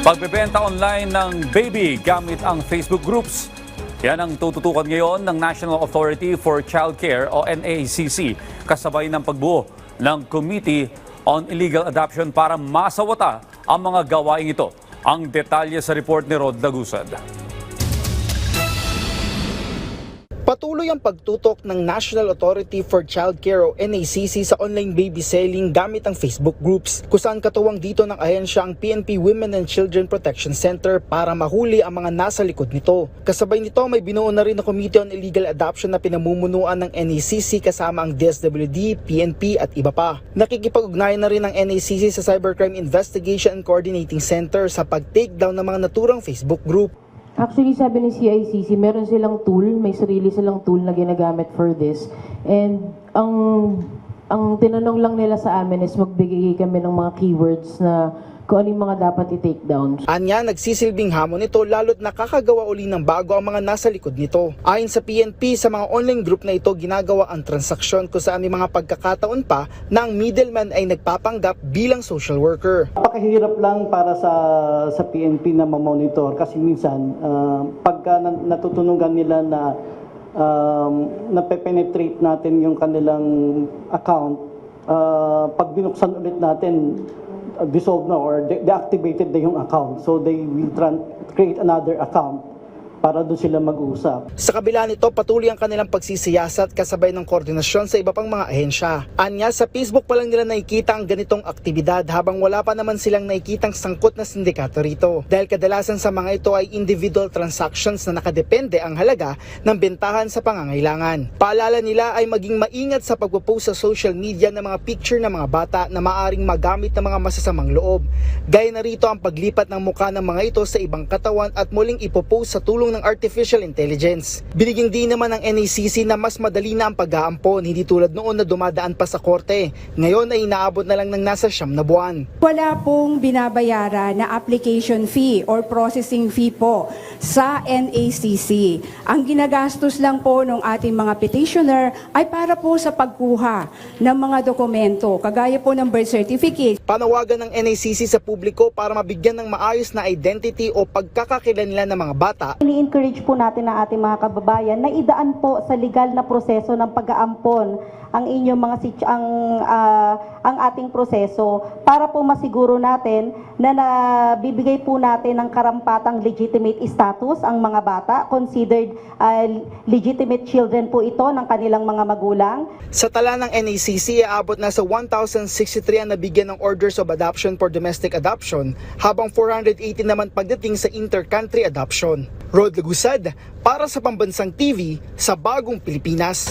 Pagbebenta online ng baby gamit ang Facebook groups. Yan ang tututukan ngayon ng National Authority for Child Care o NACC kasabay ng pagbuo ng Committee on Illegal Adoption para masawata ang mga gawaing ito. Ang detalye sa report ni Rod Lagusad. Patuloy ang pagtutok ng National Authority for Child Care o NACC sa online baby selling gamit ang Facebook groups, kung saan katuwang dito ng ahensya ang PNP Women and Children Protection Center para mahuli ang mga nasa likod nito. Kasabay nito may binuo na rin na Committee on Illegal Adoption na pinamumunuan ng NACC kasama ang DSWD, PNP at iba pa. Nakikipag-ugnayan na rin ang NACC sa Cybercrime Investigation and Coordinating Center sa pag-takedown ng mga naturang Facebook group. Actually, sabi ni CICC, meron silang tool, may sarili silang tool na ginagamit for this. And ang tinanong lang nila sa amin is magbigay kami ng mga keywords na kung ano yung mga dapat i-take down. Anya, nagsisilbing hamon ito lalo't nakakagawa uli ng bago ang mga nasa likod nito. Ayon sa PNP, sa mga online group na ito ginagawa ang transaksyon kung saan may mga pagkakataon pa na ang middleman ay nagpapanggap bilang social worker. Napakahirap lang para sa PNP na ma-monitor kasi minsan pagka natutunugan nila na nape-penetrate natin yung kanilang account, pag binuksan ulit natin, dissolve na or deactivated na yung account. So they will create another account para doon sila mag-usap. Sa kabila nito, patuloy ang kanilang pagsisiyasat kasabay ng koordinasyon sa iba pang mga ahensya. Anya, sa Facebook pa lang nila nakikita ang ganitong aktibidad habang wala pa naman silang nakikitang sangkot na sindikato rito. Dahil kadalasan sa mga ito ay individual transactions na nakadepende ang halaga ng bentahan sa pangangailangan. Paalala nila ay maging maingat sa pagpo-post sa social media ng mga picture ng mga bata na maaring magamit ng mga masasamang loob. Gaya na rito ang paglipat ng mukha ng mga ito sa ibang katawan at muling ipopost sa tulong ng artificial intelligence. Binigyang din naman ng NACC na mas madali na ang pag-aampon, hindi tulad noon na dumadaan pa sa korte. Ngayon ay inaabot na lang ng nasa 9 na buwan. Wala pong binabayaran na application fee or processing fee po sa NACC. Ang ginagastos lang po ng ating mga petitioner ay para po sa pagkuha ng mga dokumento, kagaya po ng birth certificate. Panawagan ng NACC sa publiko para mabigyan ng maayos na identity o pagkakakilanlan ng mga bata. Ini-encourage po natin ang ating mga kababayan na idaan po sa legal na proseso ng pag-aampon ang inyong mga ang ating proseso para po masiguro natin na nabibigay po natin ng karampatang legitimate status ang mga bata, considered legitimate children po ito ng kanilang mga magulang. Sa tala ng NACC, aabot na sa 1,063 ang nabigyan ng orders of adoption for domestic adoption, habang 480 naman pagdating sa inter-country adoption. Rod Lagusad, para sa Pambansang TV, sa Bagong Pilipinas.